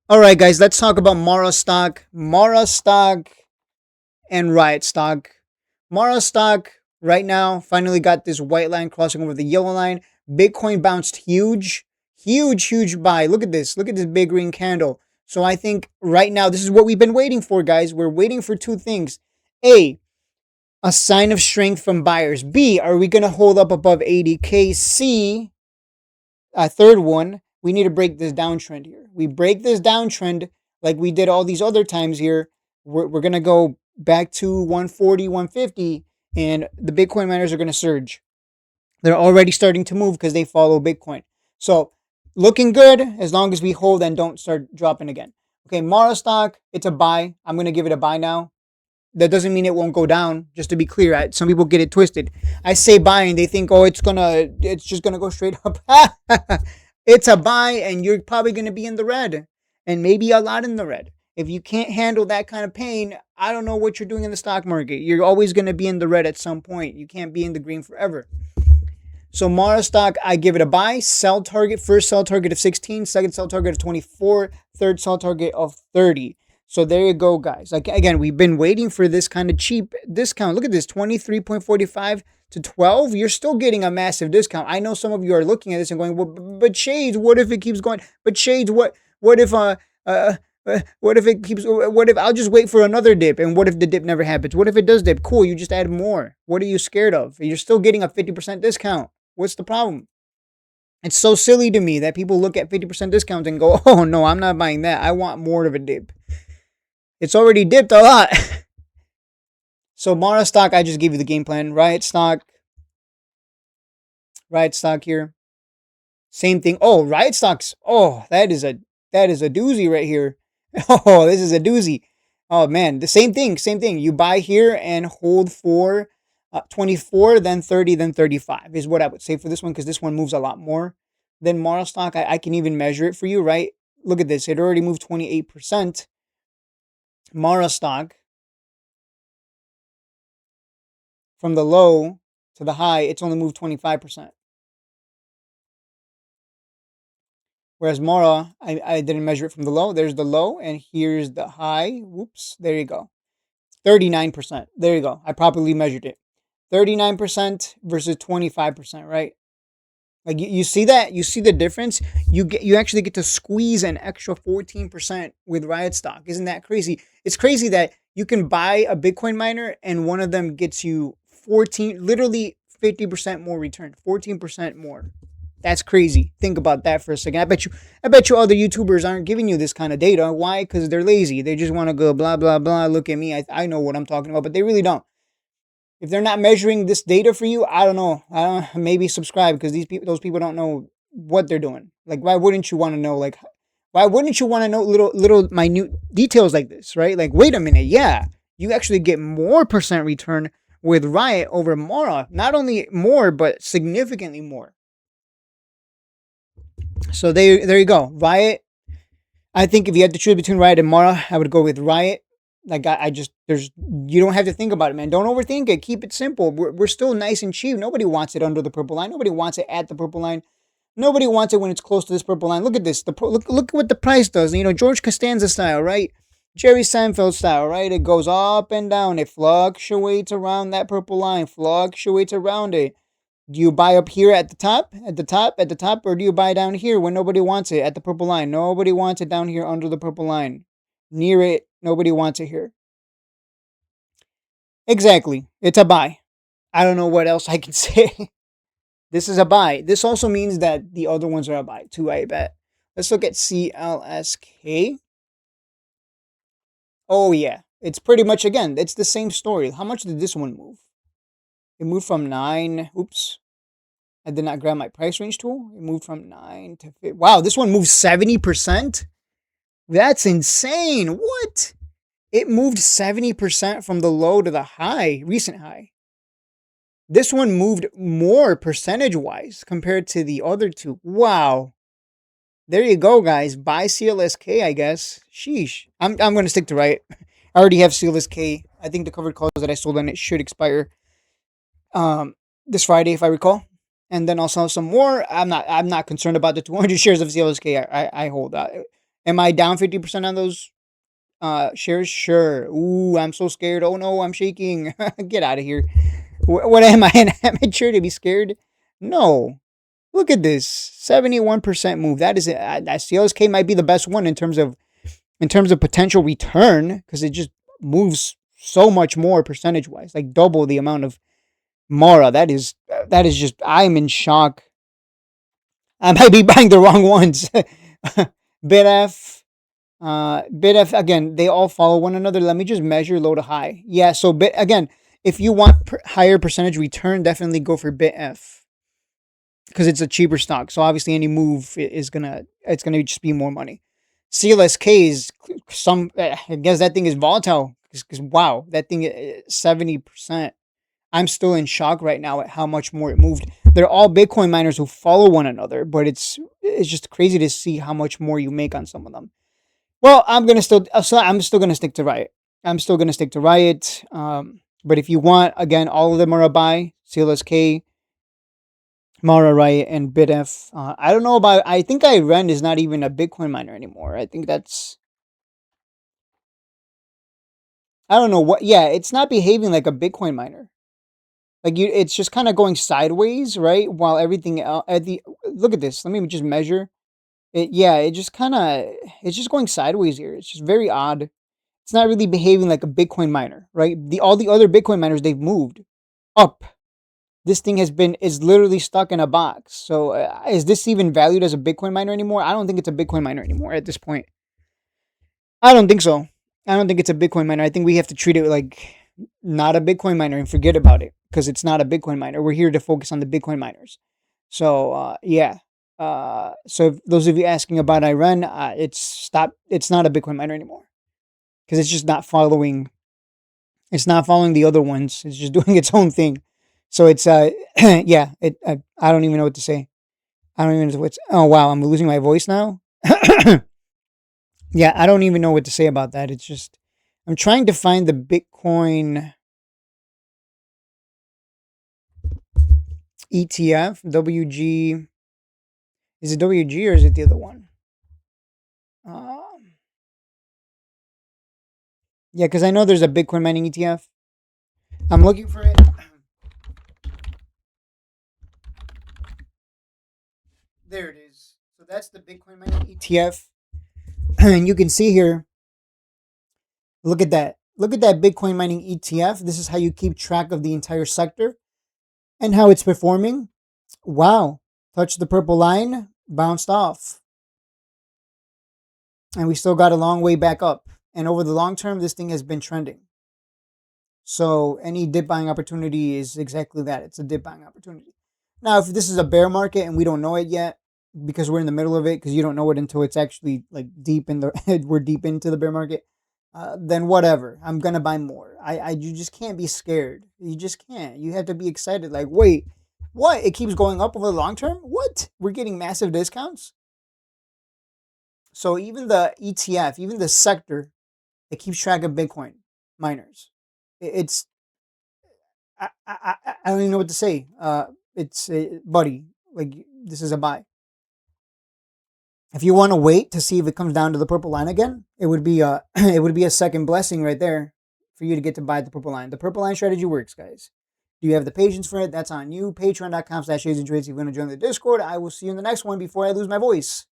All right, guys, let's talk about Mara stock. Mara stock and Riot stock. Mara stock right now finally got this white line crossing over the yellow line. Bitcoin bounced huge buy. Look at this. Look at this big green candle. So I think right now this is what we've been waiting for, guys. We're waiting for two things. A sign of strength from buyers. B, are we going to hold up above 80K? C, third one, we need to break this downtrend here. We break this downtrend like we did all these other times here. We're going to go back to 140, 150, and the Bitcoin miners are going to surge. They're already starting to move because they follow Bitcoin. So looking good as long as we hold and don't start dropping again. Okay, Mara stock, it's a buy. I'm going to give it a buy now. That doesn't mean it won't go down. Just to be clear, some people get it twisted. I say buy and they think, oh, it's just gonna go straight up. It's a buy, and you're probably gonna be in the red, and maybe a lot in the red. If you can't handle that kind of pain, I don't know what you're doing in the stock market. You're always gonna be in the red at some point. You can't be in the green forever. So Mara stock, I give it a buy. Sell target, first sell target of 16, second sell target of 24, third sell target of 30. So there you go, guys. Like, again, we've been waiting for this kind of cheap discount. Look at this, 23.45 to 12. You're still getting a massive discount. I know some of you are looking at this and going, well, but Shades, what if it keeps going? But Shades, what if what if it keeps? What if I'll just wait for another dip? And what if the dip never happens? What if it does dip? Cool, you just add more. What are you scared of? You're still getting a 50% discount. What's the problem? It's so silly to me that people look at 50% discounts and go, oh no, I'm not buying that. I want more of a dip. It's already dipped a lot. So Mara stock, I just gave you the game plan. Riot stock here. Same thing. Oh, Riot stocks. Oh, that is a doozy right here. Oh, this is a doozy. Oh man, the same thing. You buy here and hold for 24, then 30, then 35 is what I would say for this one, because this one moves a lot more than Mara stock. I can even measure it for you, right? Look at this. It already moved 28%. Mara stock, from the low to the high, it's only moved 25%. Whereas Mara, I didn't measure it from the low. There's the low, and here's the high. Whoops, there you go. 39%. There you go. I properly measured it. 39% versus 25%, right? Like you see that? You see the difference? You actually get to squeeze an extra 14% with Riot stock. Isn't that crazy? It's crazy that you can buy a Bitcoin miner and one of them gets you 14, literally 50% more return, 14% more. That's crazy. Think about that for a second. I bet you other YouTubers aren't giving you this kind of data. Why? Because they're lazy. They just want to go blah blah blah. Look at me. I know what I'm talking about, but they really don't. If they're not measuring this data for you, I don't know. Maybe subscribe, because those people don't know what they're doing. Like, why wouldn't you want to know? Like, why wouldn't you want to know little minute details like this, right? Like, wait a minute, yeah, you actually get more percent return with Riot over Mara. Not only more, but significantly more. So there you go. Riot. I think if you had to choose between Riot and Mara, I would go with Riot. Like, I just, you don't have to think about it, man. Don't overthink it. Keep it simple. We're still nice and cheap. Nobody wants it under the purple line. Nobody wants it at the purple line. Nobody wants it when it's close to this purple line. Look at this. Look what the price does. You know, George Costanza style, right? Jerry Seinfeld style, right? It goes up and down. It fluctuates around that purple line. Fluctuates around it. Do you buy up here at the top, or do you buy down here when nobody wants it at the purple line? Nobody wants it down here under the purple line. Near it, nobody wants it here. Exactly. It's a buy. I don't know what else I can say. This is a buy. This also means that the other ones are a buy too, I bet. Let's look at CLSK. Oh, yeah. It's pretty much, again, it's the same story. How much did this one move? It moved from 9. Oops. I did not grab my price range tool. It moved from 9 to 50. Wow, this one moved 70%? That's insane. What? It moved 70% from the low to the high, recent high. This one moved more percentage-wise compared to the other two. Wow. There you go, guys. Buy CLSK, I guess. Sheesh. I'm going to stick to Riot. I already have CLSK. I think the covered calls that I sold on it should expire this Friday, if I recall. And then I'll sell some more. I'm not concerned about the 200 shares of CLSK I hold. Am I down 50% on those shares? Sure. Ooh, I'm so scared. Oh no, I'm shaking. Get out of here. What am I, an amateur to be scared? No. Look at this 71% move. That is it. CLSK might be the best one in terms of potential return because it just moves so much more percentage wise, like double the amount of Mara. That is just, I'm in shock. I might be buying the wrong ones. BitF, BitF again. They all follow one another. Let me just measure low to high. Yeah. So bit again. If you want higher percentage return, definitely go for BitF because it's a cheaper stock. So obviously, any move is gonna just be more money. CLSK is I guess that thing is volatile because wow, that thing 70%. I'm still in shock right now at how much more it moved. They're all Bitcoin miners who follow one another, but it's just crazy to see how much more you make on some of them. Well, I'm still gonna stick to Riot. I'm still gonna stick to Riot. But if you want, again, all of them are a buy. CLSK, Mara, Riot, and BitF. I don't know about. I think IREN is not even a Bitcoin miner anymore. I think that's. I don't know what. Yeah, it's not behaving like a Bitcoin miner. Like it's just kind of going sideways, right? While everything else, look at this. Let me just measure it. Yeah, it's just going sideways here. It's just very odd. It's not really behaving like a Bitcoin miner, right? All the other Bitcoin miners they've moved up. This thing is literally stuck in a box. So is this even valued as a Bitcoin miner anymore? I don't think it's a Bitcoin miner anymore at this point. I don't think so. I don't think it's a Bitcoin miner. I think we have to treat it like not a Bitcoin miner and forget about it because it's not a Bitcoin miner. We're here to focus on the Bitcoin miners. So yeah. So those of you asking about IREN, it's stop. It's not a Bitcoin miner anymore because it's just not following. It's not following the other ones. It's just doing its own thing. So it's yeah. I don't even know what to say. I don't even know what's. Oh wow, I'm losing my voice now. Yeah, I don't even know what to say about that. It's just I'm trying to find the Bitcoin ETF, WG. Is it WG or is it the other one? Yeah, because I know there's a Bitcoin mining ETF. I'm looking for it. There it is. So that's the Bitcoin mining ETF. And you can see here, look at that. Look at that Bitcoin mining ETF. This is how you keep track of the entire sector and how it's performing. Wow. Touched the purple line, bounced off. And we still got a long way back up. And over the long term, this thing has been trending. So any dip buying opportunity is exactly that. It's a dip buying opportunity. Now, if this is a bear market and we don't know it yet, because we're in the middle of it, because you don't know it until it's actually like deep in the we're deep into the bear market, then whatever. I'm gonna buy more. You just can't be scared. You just can't. You have to be excited. Like, wait, what? It keeps going up over the long term? What? We're getting massive discounts? So even the ETF, even the sector, it keeps track of Bitcoin miners. It's I don't even know what to say. It's buddy, like this is a buy. If you want to wait to see if it comes down to the purple line again, it would be a it would be a second blessing right there for you to get to buy the purple line. The purple line strategy works, guys. Do you have the patience for it? That's on you. Patreon.com/AsianTrades. If you want to join the Discord, I will see you in the next one before I lose my voice.